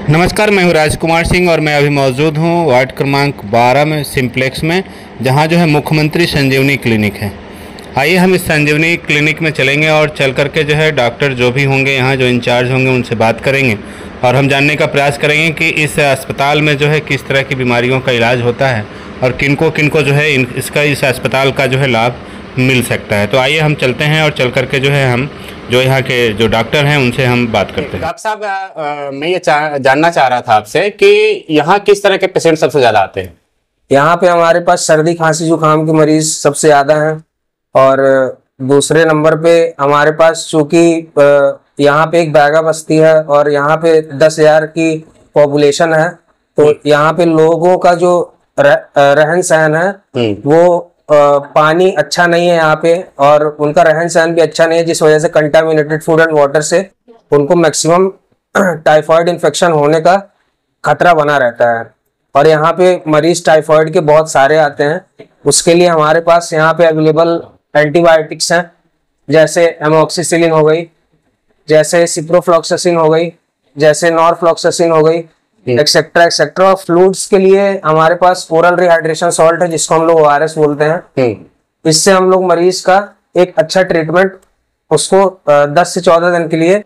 नमस्कार, मैं हूं राजकुमार सिंह और मैं अभी मौजूद हूं वार्ड क्रमांक 12 में सिम्प्लेक्स में, जहां जो है मुख्यमंत्री संजीवनी क्लिनिक है। आइए हम इस संजीवनी क्लिनिक में चलेंगे और चल करके जो है डॉक्टर जो भी होंगे यहाँ जो इंचार्ज होंगे उनसे बात करेंगे और हम जानने का प्रयास करेंगे कि इस अस्पताल में जो है किस तरह की बीमारियों का इलाज होता है और किनको किनको जो है इस अस्पताल का जो है लाभ मिल सकता है। तो आइए हम चलते हैं और चल करके जो है हम जो यहाँ के जो डॉक्टर हैं उनसे हम बात करते हैं। डॉक्टर साहब, मैं ये जानना चाह रहा था आपसे कि यहाँ किस तरह के पेशेंट सबसे ज्यादा आते हैं। यहाँ पे हमारे पास सर्दी खांसी जुकाम के मरीज सबसे ज्यादा हैं और दूसरे नंबर पे हमारे पास चूंकि यहाँ पे एक बैगा बस्ती है और यहाँ पे 10,000 की पॉपुलेशन है, तो यहाँ पे लोगों का जो रहन सहन है वो पानी अच्छा नहीं है यहाँ पे और उनका रहन सहन भी अच्छा नहीं है, जिस वजह से कंटामिनेटेड फूड एंड वाटर से उनको मैक्सिमम टाइफाइड इन्फेक्शन होने का खतरा बना रहता है। और यहाँ पे मरीज टाइफाइड के बहुत सारे आते हैं। उसके लिए हमारे पास यहाँ पे अवेलेबल एंटीबायोटिक्स हैं, जैसे एमोक्सिसिलिन हो गई, जैसे सिप्रोफ्लॉक्सासिन हो गई, जैसे नॉरफ्लॉक्सासिन हो गई, एक्सेट्रा एक्सेट्रा। फ्लूइड्स के लिए हमारे पास ओरल रिहाइड्रेशन सॉल्ट है, जिसको हम लोग ORS बोलते हैं। इससे हम लोग मरीज का एक अच्छा ट्रीटमेंट उसको 10 से 14 दिन के लिए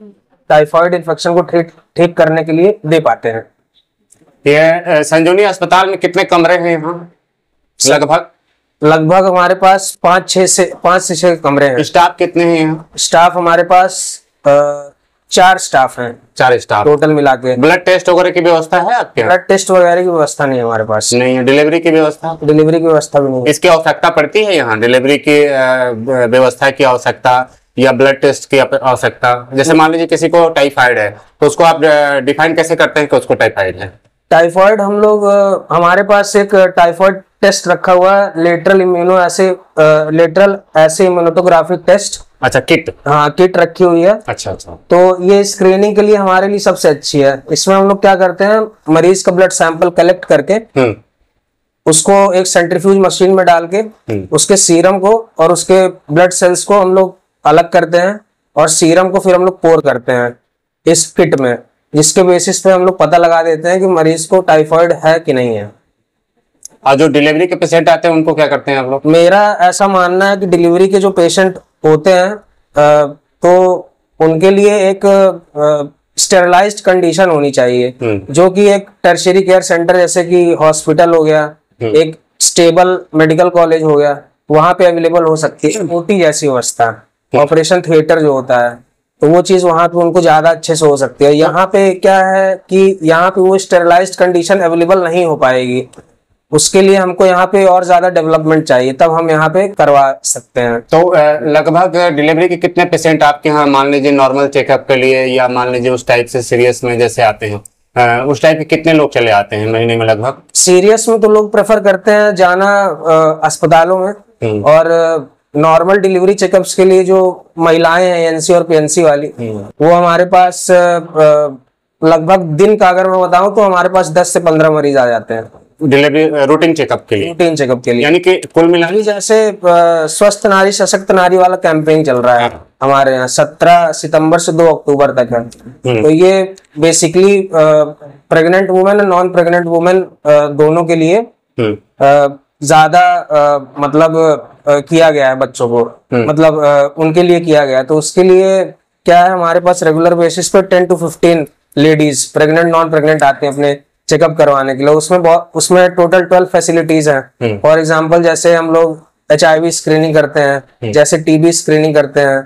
टाइफाइड इन्फेक्शन को ठीक करने के लिए दे पाते हैं। ये संजीवनी अस्पताल में कितने कमरे हैं यहाँ? लगभग हमारे पास 5 से 6 कमरे हैं। स्टाफ कितने हैं यहाँ? स्टाफ हमारे पास 4 स्टाफ हैं। 4 स्टाफ टोटल मिला के। ब्लड टेस्ट वगैरह की व्यवस्था है आपके? ब्लड टेस्ट वगैरह की व्यवस्था नहीं है हमारे पास। नहीं है। डिलीवरी की व्यवस्था? डिलीवरी की व्यवस्था भी नहीं है। इसकी आवश्यकता पड़ती है यहाँ? डिलीवरी की व्यवस्था की आवश्यकता या ब्लड टेस्ट की आवश्यकता? जैसे मान लीजिए किसी को टाइफाइड है तो उसको आप डिफाइन कैसे करते हैं कि उसको टाइफाइड है? टाइफाइड हम लोग हमारे पास एक टाइफाइड टेस्ट रखा हुआ है, लेटरल ऐसे इम्यूनोटोग्राफिक टेस्ट। अच्छा, किट? हाँ, किट रखी हुई है। अच्छा। तो ये स्क्रीनिंग के लिए हमारे लिए सबसे अच्छी है। इसमें हम लोग क्या करते हैं, मरीज का ब्लड सैंपल कलेक्ट करके उसको एक सेंट्रीफ्यूज मशीन में डाल के उसके सीरम को और उसके ब्लड सेल्स को हम लोग अलग करते हैं और सीरम को फिर हम लोग पोर करते हैं इस किट में, जिसके बेसिस पे हम लोग पता लगा देते हैं कि मरीज को टाइफाइड है कि नहीं है। और जो डिलीवरी के पेशेंट आते हैं उनको क्या करते हैं आप लोग? मेरा ऐसा मानना है कि डिलीवरी के जो पेशेंट होते हैं तो उनके लिए एक स्टेरलाइज्ड कंडीशन होनी चाहिए, जो कि एक टर्शियरी केयर सेंटर जैसे कि हॉस्पिटल हो गया, एक स्टेबल मेडिकल कॉलेज हो गया, वहां पे अवेलेबल हो सकती है। OT जैसी व्यवस्था, ऑपरेशन थिएटर जो होता है, तो वो चीज वहां पे उनको ज्यादा अच्छे से हो सकती है। यहाँ पे क्या है कि यहाँ पे वो स्टेरलाइज्ड कंडीशन अवेलेबल नहीं हो पाएगी। उसके लिए हमको यहाँ पे और ज्यादा डेवलपमेंट चाहिए, तब हम यहाँ पे करवा सकते हैं। तो लगभग डिलीवरी के कितने पेशेंट आपके यहाँ मान लीजिए नॉर्मल चेकअप के लिए या मान लीजिए उस टाइप से सीरियस में जैसे आते हैं, उस टाइप के कितने लोग चले आते हैं महीने में? लगभग सीरियस में तो लोग प्रेफर करते हैं जाना अस्पतालों में, और नॉर्मल डिलीवरी चेकअप्स के लिए जो महिलाएं हैं NC और PNC वाली, वो हमारे पास लगभग दिन का अगर मैं बताऊं तो हमारे पास 10 से 15 मरीज आ जाते हैं डिलीवरी रूटीन चेकअप के लिए। रूटीन चेकअप के लिए, यानी कि कुल मिलाकर जैसे स्वस्थ नारी सशक्त नारी वाला कैंपेन चल रहा है हमारे यहाँ 17 सितंबर से 2 अक्टूबर तक है। तो ये बेसिकली प्रेग्नेंट वुमेन और नॉन प्रेग्नेंट वुमेन दोनों के लिए ज्यादा मतलब किया गया है, बच्चों को मतलब उनके लिए किया गया है। तो उसके लिए क्या है, हमारे पास रेगुलर बेसिस पे 10 to 15 ladies pregnant non pregnant आते हैं अपने चेकअप करवाने के लिए। उसमें टोटल 12 फैसिलिटीज हैं। फॉर एग्जांपल जैसे हम लोग HIV स्क्रीनिंग करते हैं, जैसे TB स्क्रीनिंग करते हैं,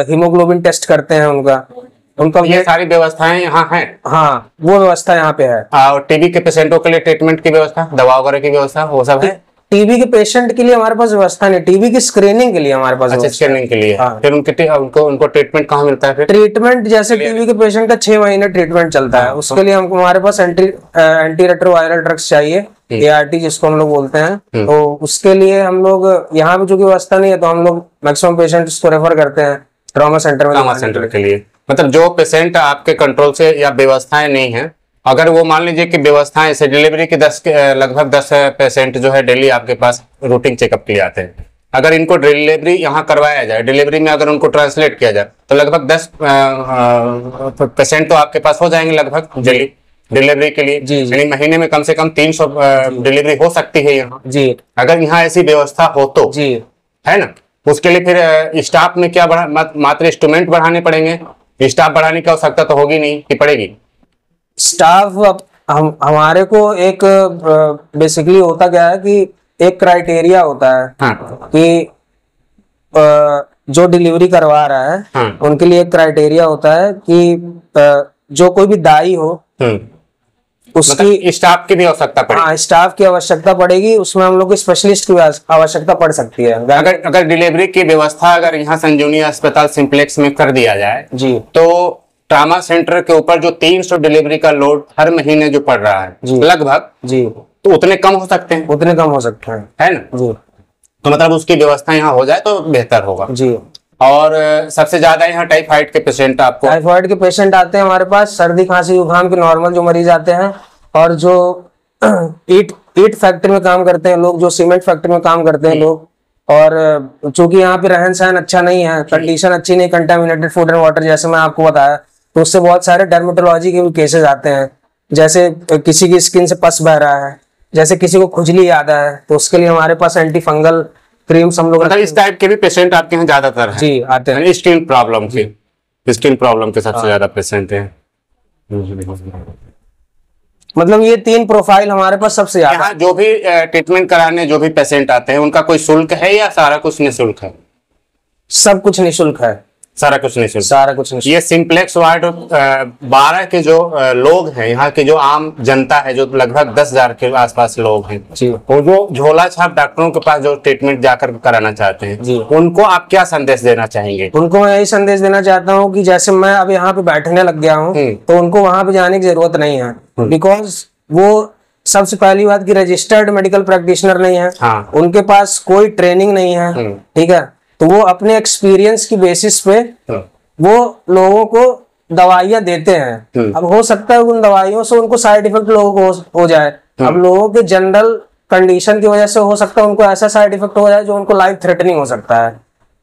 हीमोग्लोबिन टेस्ट करते हैं उनका ये सारी व्यवस्थाएं यहाँ हैं। हाँ, वो व्यवस्था यहाँ पे है। और TB के पेशेंटों के लिए ट्रीटमेंट की व्यवस्था, दवा वगैरह की व्यवस्था, वो सब है? TB के पेशेंट के लिए हमारे पास व्यवस्था नहीं, TB की स्क्रीनिंग के लिए हमारे पास। अच्छा, स्क्रीनिंग के लिए। हाँ। फिर उनको ट्रीटमेंट कहाँ मिलता है? फिर ट्रीटमेंट जैसे TB के पेशेंट का 6 महीने ट्रीटमेंट चलता है। उसके लिए हमको हमारे पास एंटी रेट्रोवायरल ड्रग्स चाहिए, ART जिसको हम लोग बोलते हैं। तो उसके लिए हम लोग यहाँ पे जो की व्यवस्था नहीं है, तो हम लोग मैक्सिमम पेशेंट्स को रेफर करते हैं ट्रॉमा सेंटर में। ट्रॉमा सेंटर के लिए मतलब जो पेशेंट आपके कंट्रोल से या व्यवस्थाएं नहीं है, अगर वो मान लीजिए कि व्यवस्थाएं ऐसे डिलीवरी के लगभग 10 पेशेंट जो है डेली आपके पास रूटीन चेकअप के लिए आते हैं, अगर इनको डिलीवरी यहाँ करवाया जाए, डिलीवरी में अगर उनको ट्रांसलेट किया जाए तो लगभग 10 पेशेंट तो आपके पास हो जाएंगे लगभग डिलीवरी के लिए। जी, जी। यानी महीने में कम से कम 300 डिलीवरी हो सकती है यहाँ। जी। अगर यहाँ ऐसी व्यवस्था हो तो जी। है ना। उसके लिए फिर स्टाफ में क्या मात्र इंस्ट्रूमेंट बढ़ाने पड़ेंगे, स्टाफ बढ़ाने की आवश्यकता तो होगी नहीं कि पड़ेगी? स्टाफ हमारे को एक बेसिकली होता क्या है कि एक क्राइटेरिया होता है। हाँ। कि जो डिलीवरी करवा रहा है, हाँ। उनके लिए एक क्राइटेरिया होता है कि जो कोई भी दाई हो उसकी मतलब स्टाफ की भी आवश्यकता पड़ेगी। हाँ, स्टाफ की आवश्यकता पड़ेगी। उसमें हम लोग को स्पेशलिस्ट की आवश्यकता पड़ सकती है। अगर डिलीवरी की व्यवस्था अगर यहाँ संजीवनी अस्पताल सिंप्लेक्स में कर दिया जाए जी, तो ट्रामा सेंटर के ऊपर जो 300 डिलीवरी का लोड हर महीने जो पड़ रहा है जी, लगभग जी, तो उतने कम हो सकते हैं, उतने कम हो सकते हैं, है ना। जी। तो मतलब उसकी व्यवस्था यहाँ हो जाए तो बेहतर होगा जी। और सबसे ज्यादा यहाँ टाइफाइड के पेशेंट आपको टाइफाइड के पेशेंट आते हैं हमारे पास, सर्दी खांसी जुकाम के नॉर्मल जो मरीज आते हैं, और जो ईट फैक्ट्री में काम करते हैं लोग, जो सीमेंट फैक्ट्री में काम करते हैं लोग, और चूंकि यहाँ पे रहन सहन अच्छा नहीं है, कंडीशन अच्छी नहीं, कंटामिनेटेड फूड एंड वाटर जैसे मैं आपको बताया, तो उससे बहुत सारे डर्मेटोलॉजी के भी केसेस आते हैं। जैसे किसी की स्किन से पस बह रहा है, जैसे किसी को खुजली आता है, तो उसके लिए हमारे पास एंटी फंगल क्रीम्स हम लोग मतलब इस टाइप के भी पेशेंट आपके यहाँ ज्यादातर है? जी, आते हैं। स्किन प्रॉब्लम के सबसे ज्यादा पेशेंट हैं। मतलब ये 3 प्रोफाइल हमारे पास सबसे ज्यादा। यहाँ जो भी ट्रीटमेंट कराने जो भी पेशेंट आते हैं उनका कोई शुल्क है या सारा कुछ निःशुल्क है? सब कुछ निःशुल्क है, सारा कुछ निःशुल्क। सारा कुछ निःशुल्क। ये सिंप्लेक्स वार्ड 12 के जो लोग हैं, यहाँ के जो आम जनता है, जो लगभग 10,000 के आसपास लोग हैं, जी, वो जो झोला छाप डॉक्टरों के पास जो ट्रीटमेंट जाकर कराना चाहते हैं, जी, उनको आप क्या संदेश देना चाहेंगे? उनको मैं यही संदेश देना चाहता हूँ कि जैसे मैं अब यहाँ पे बैठने लग गया हूँ, तो उनको वहां पे जाने की जरूरत नहीं है, बिकॉज वो सबसे पहली बात की रजिस्टर्ड मेडिकल प्रैक्टिशनर नहीं है। हाँ। उनके पास कोई ट्रेनिंग नहीं है, ठीक है। तो वो अपने एक्सपीरियंस की बेसिस पे वो लोगों को दवाइयां देते हैं। अब हो सकता है उन दवाइयों से उनको साइड इफेक्ट लोगों को हो जाए। अब लोगों के जनरल कंडीशन की वजह से हो सकता है उनको ऐसा साइड इफेक्ट हो जाए जो उनको लाइफ थ्रेटनिंग हो सकता है,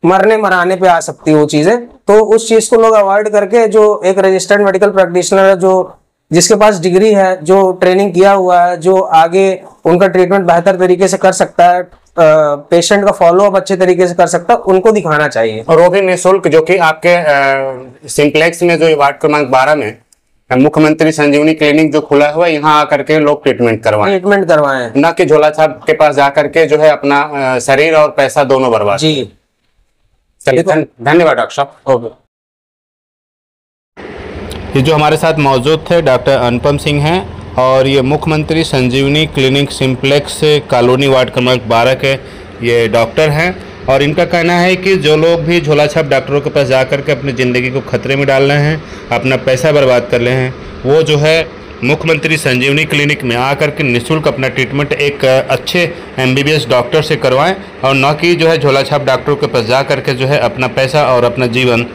मरने मराने पे आ सकती है वो चीजें। तो उस चीज को लोग अवॉइड करके, जो एक रजिस्टर्ड मेडिकल प्रैक्टिशनर है, जो जिसके पास डिग्री है, जो ट्रेनिंग किया हुआ है, जो आगे उनका ट्रीटमेंट बेहतर तरीके से कर सकता है, पेशेंट का फॉलोअप अच्छे तरीके से कर सकता है, उनको दिखाना चाहिए। और वो भी निःशुल्क, जो कि आपके सिंप्लेक्स में जो वार्ड क्रमांक 12 में मुख्यमंत्री संजीवनी क्लिनिक जो खुला हुआ है, यहाँ आकर के लोग ट्रीटमेंट करवाएं, न कि झोला छाप के पास जाकर के जो है अपना शरीर और पैसा दोनों बर्बाद। जी, चलिए, धन्यवाद डॉक्टर साहब। ओके। ये जो हमारे साथ मौजूद थे डॉक्टर अनुपम सिंह हैं, और ये मुख्यमंत्री संजीवनी क्लिनिक सिंप्लेक्स कॉलोनी वार्ड क्रमांक 12 के ये डॉक्टर हैं। और इनका कहना है कि जो लोग भी झोला छाप डॉक्टरों के पास जाकर के अपनी ज़िंदगी को खतरे में डाल रहे हैं, अपना पैसा बर्बाद कर रहे हैं, वो जो है मुख्यमंत्री संजीवनी क्लिनिक में आकर के निःशुल्क अपना ट्रीटमेंट एक अच्छे MBBS डॉक्टर से करवाएं, और न कि जो है झोला छाप डॉक्टरों के पास जा करके जो है अपना पैसा और अपना जीवन